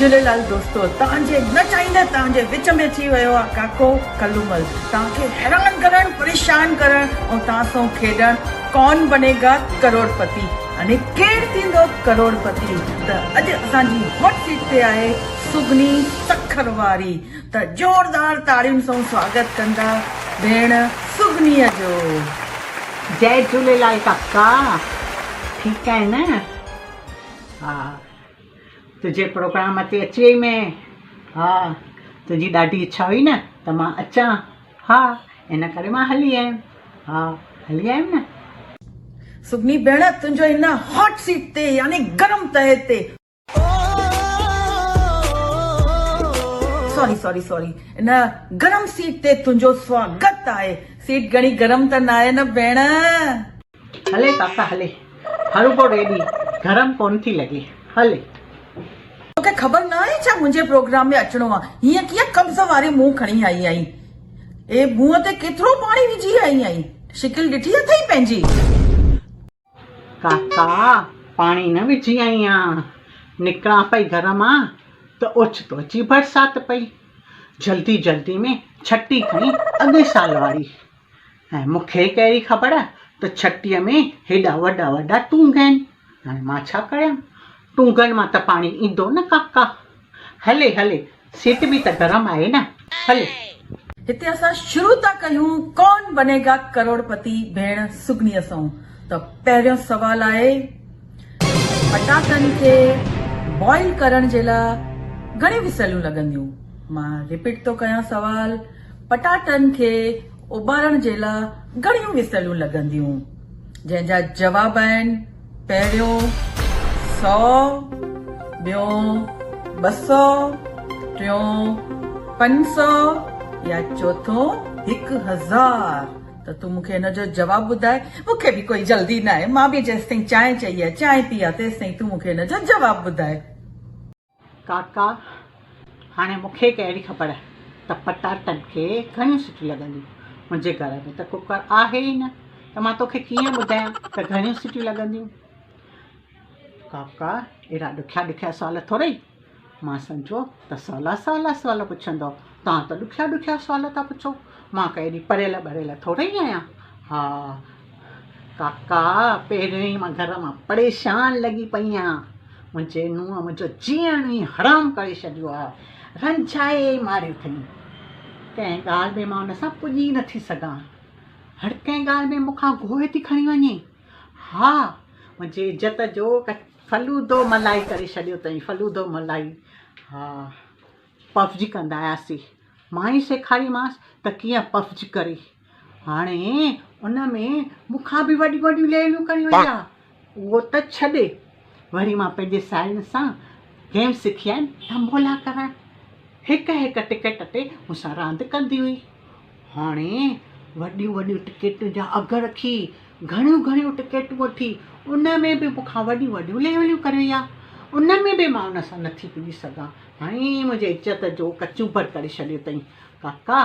झूलेलाल दोस्तों, तव्हांजे न चाहींदे तव्हांजे विच में थी वियो आहे काको कल्लूमल। तव्हांखे हैरान करण, परेशान करण ऐं तव्हां सां खेॾण कौन बनेगा करोड़पति। अने केरु थींदो करोड़पति? त अॼु असांजी हॉट सीट ते आहे सुगनी सखर वारी। त ज़ोरदार ताड़ियुनि सां स्वागत कंदा भेण सुगनीअ जो। जय झूलेलाल काका, ठीक है न? हाँ, तुझे प्रोग्राम ते अची वई में। हाँ, तुझी ॾाढी इच्छा हुई न त मां अचां। हाँ, इन करे मां हली आयमि। हाँ, हली आयमि न। सुगनी भेण, तुंहिंजो इन हॉट सीट ते यानी गरम तहे ते सॉरी इन गरम सीट ते तुंहिंजो स्वागत आहे। सीट घणी गरम त न आहे न भेण? हले काका हले, हरुको रेडी, गरम कोन थी लॻे। हले। तोखे ख़बर न आहे छा मुंहिंजे प्रोग्राम में अचणो आहे? हीअं कीअं कब्ज़ वारी मुंहुं खणी आई आहीं? ए मुंहं ते केतिरो पाणी विझी आई आहीं? शिकिल ॾिठी अथई पंहिंजी? काका, पाणी न विझी आई आहियां। निकिरां पई घर मां त ओचितो अची बरसाति पई। जल्दी जल्दी में छटी खणी अॻे साल वारी। ऐं मूंखे कहिड़ी ख़बर त छटीअ में हेॾा वॾा वॾा टूंग आहिनि। हाणे मां छा कयां? टूंगनि मां त पाणी ईंदो न काका। हले हले, सीट बि त गरम आहे न। हले। हिते असां शुरू था कयूं कौन बनेगा करोड़पति भेण सुगनीअ सां। त पहिरियों सवाल आहे, पटाटनि खे बॉइल करण जे लाइ घणी विसलियूं लॻंदियूं? मां रिपीट थो कयां सवाल, पटाटनि खे उॿारण जे लाइ घणियूं विसलियूं लॻंदियूं? जंहिंजा जवाब आहिनि, पहिरियों 100, ॿियों 200, टियों 500 या चौथों 1000। त तूं मूंखे हिन जो जवाब ॿुधाए। मूंखे बि कोई जल्दी न आहे, मां बि जेसि ताईं चांहि चई आहे, चांहि पी आहे, तेसि ताईं तूं मूंखे हिन जो जवाब ॿुधाए। काका, हाणे मूंखे कहिड़ी ख़बर त पटाटनि खे घणियूं सिटियूं लॻंदियूं? मुंहिंजे घर में त कुकर आहे ई न, त मां तोखे कीअं ॿुधायां त घणियूं सिटियूं लॻंदियूं? काका, अहिड़ा ॾुखिया ॾुखिया सुवाल थोरे ई। मां सम्झो त सवला सुवाल पुछंदव। तव्हां त ॾुखिया ॾुखिया सुवाल था पुछो। मां कहिड़ी पढ़ियल बढ़ियल थोरे ई आहियां। हा काका, पहिरियों ई मां घर मां परेशान लॻी पई आहियां। मुंहिंजे नुंहुं मुंहिंजो जीअण ई हराम करे छॾियो आहे। रंझाए मारियो अथई। कंहिं ॻाल्हि में मां हुन सां पुॼी नथी सघां। हर कंहिं ॻाल्हि में मूंखां गोए थी खणी वञे। हा, मुंहिंजे इज़त जो फलूदो मलाई करे छॾियो अथई, फलूदो मलाई। हा, पफजी कंदा आयासीं। मां ई सेखारीमांसि त कीअं पफजी करे। हाणे उन में मूंखां बि वॾियूं वॾियूं लेलियूं खणी वई आहे। उहो त छॾे, वरी मां पंहिंजे साहेड़ियुनि सां गेम सिखी आहिनि, तंबोला करणु। हिकु हिकु टिकेट ते मूंसां रांदि कंदी हुई। हाणे वॾियूं वॾियूं टिकेटुनि जा अघ रखी, घणियूं घणियूं टिकेटूं वठी, उन में बि मूंखां वॾियूं वॾियूं लेवलियूं करे वई आहे। उन में बि मां उन सां नथी पुॼी सघां। हाणे मुंहिंजे इज़त जो कचूबर करे छॾियो अथई। काका,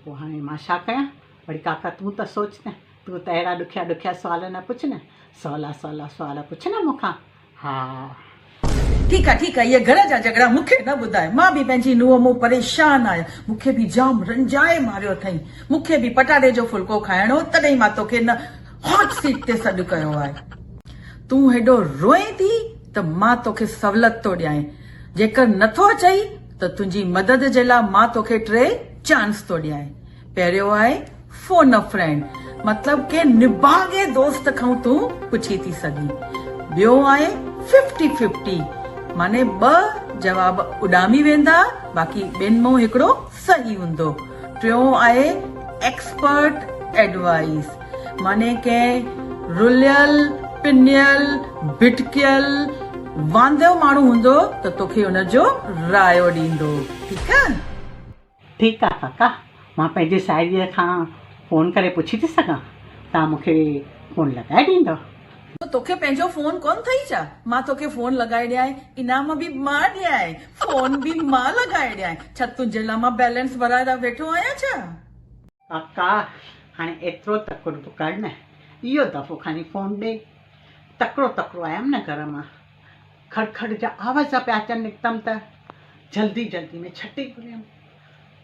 पोइ हाणे मां छा कयां? वरी काका तूं त सोच न, तूं त अहिड़ा ॾुखिया ॾुखिया सुवाल न पुछ न, सवला सवला सुवाल पुछ न मूंखां। हा ठीकु आहे, इहे घर जा झगड़ा मूंखे न ॿुधाए। मां बि पंहिंजी नुंहं मूं परेशान आहियां। मूंखे बि जाम रंजाए मारियो अथई। मूंखे बि पटाटे जो फुल्को खाइणो, तॾहिं मां तोखे न हॉट सीट ते सॾु कयो आहे। तूं हेॾो रोए थी त मां तोखे सवलत थो ॾियां। जेकर नथो अचई त तुंहिंजी मदद जे लाइ मां तोखे 3 चांस थो ॾियां। पहिरियों आहे फोन अ फ्रेंड, मतिलब के निभागे दोस्त खां तूं पुछी थी सघीं। ॿियो आहे 50-50, माने 2 जवाब उॾामी वेंदा, बाक़ी ॿिनि मां हिकिड़ो सही हूंदो। टियों आहे एक्सपर्ट एडवाइस, माने कंहिं रुलियल पिनियल भिटकियल वांदो माण्हू हूंदो त तोखे हुनजो रायो ॾींदो। ठीकु आहे? ठीकु आहे काका, मां पंहिंजे साहेड़ीअ खां फ़ोन करे पुछी थी सघां? तव्हां मूंखे फ़ोन लॻाए ॾींदव? तोखे पंहिंजो फोन कोन अथई छा? मां तोखे फोन लॻाए ॾियां, इनाम बि मां ॾियां, फोन बि मां लॻाए ॾियां। छा तुंहिंजे लाइ मां बैलेंस भराए वेठो आहियां छा? काका, हाणे एतिरो तकिड़ो कर न, इहो दफ़ो खणी फ़ोन ॾे। तकिड़ो आयमि न घर मां, खड़ खड़ जा आवाज़ पिया अचनि निकितमि त जल्दी जल्दी में छटी घुरियमि।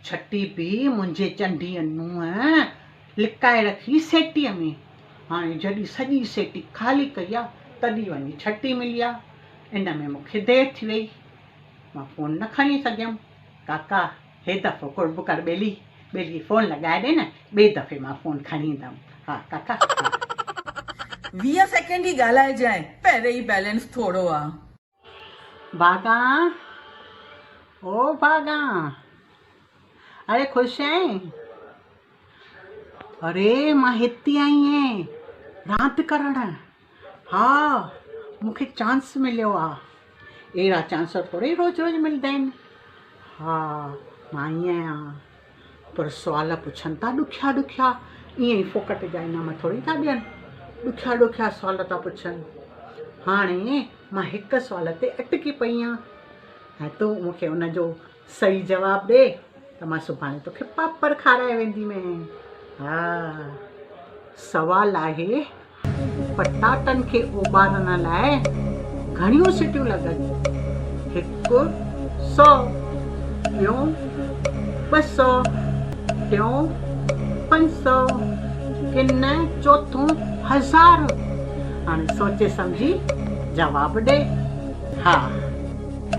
छटी बि मुंहिंजे चंडीअ नुंहुं लिकाए रखी सेटीअ में। हाणे जॾहिं सॼी सेटी ख़ाली कई आहे तॾहिं वञी छटी मिली आहे। इन में मूंखे देरि थी वई, मां फ़ोन न खणी सघियमि। काका हे दफ़ो कुर्ब कर ॿेली फ़ोन लॻाए ॾे न, ॿिए दफ़े मां फ़ोन खणी ईंदमि। हा काका हा। 20 सेकेंड ई ॻाल्हाइजांइ, पहिरें ई बैलेंस थोरो आहे। भागा ओ भागा, अरे ख़ुशि आहीं? अरे मां हिते आई आहियां रांदि करणु। हा मूंखे चांस मिलियो आहे। अहिड़ा चांस थोरे रोज़ रोज़ मिलंदा आहिनि। हा मां आई आहियां, पर सुवाल पुछनि था ॾुखिया ॾुखिया, ईअं ई फोकट जा इनाम थोरी था ॾियनि। ॾुखिया ॾुखिया सुवाल था पुछनि। हाणे मां हिकु सुवाल ते अटकी पई आहियां, ऐं तूं मूंखे उनजो सही जवाबु ॾे त मां सुभाणे तोखे पापड़ खाराए वेंदीमांइ। हा सवालु आहे, पटाटनि खे उॿारण लाइ घणियूं सीटियूं लॻनि? 100, ॿियों 200, टियों 500, कि न चोथों 1000? हाणे सोचे सम्झी जवाबु ॾे। हा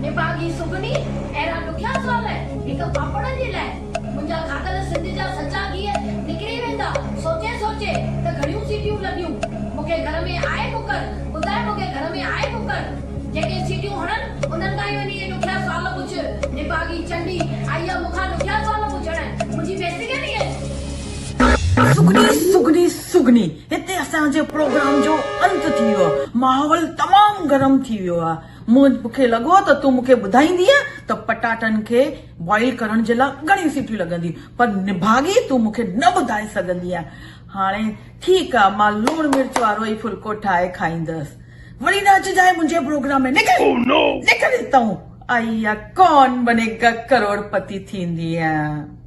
निभागी सुगनी अहिड़ा ॾुखिया सुवाल हिकु पापड़नि जे लाइ? मुंहिंजा खाधल सिंध जा सचा गिह निकिरी वेंदा सोचे सोचे त घणियूं सीटियूं लॻियूं। मूंखे घर में आहे कुकर, ॿुधाए मूंखे घर में आहे कुकर? जेके सीटियूं हणनि उन्हनि खां ई वञी इहे ॾुखिया सुवाल पुछ। निभागी चंडी आई आहे मूंखां ॾुखिया सुवाल पुछण, मुंहिंजी बेइज़ती करणी आहे। सुगनी सुगनी, हिते असांजे प्रोग्राम जो अंत थी वियो आहे। माहौल तमामु गरम थी वियो आहे। मूंखे लॻो त तूं मूंखे ॿुधाईंदीअ त पटाटनि खे बॉइल करण जे लाइ घणी सीटियूं लॻंदियूं, पर निभागी तूं मूंखे न ॿुधाए सघंदी आहे। हाणे ठीकु आहे, मां लूणु मिर्च वारो ई फुल्को ठाहे खाईंदसि। वरी न अचिजांइ मुंहिंजे प्रोग्राम में, निकिर हितां। आई आहे कौन बनेगा करोड़पति थींदी आहे।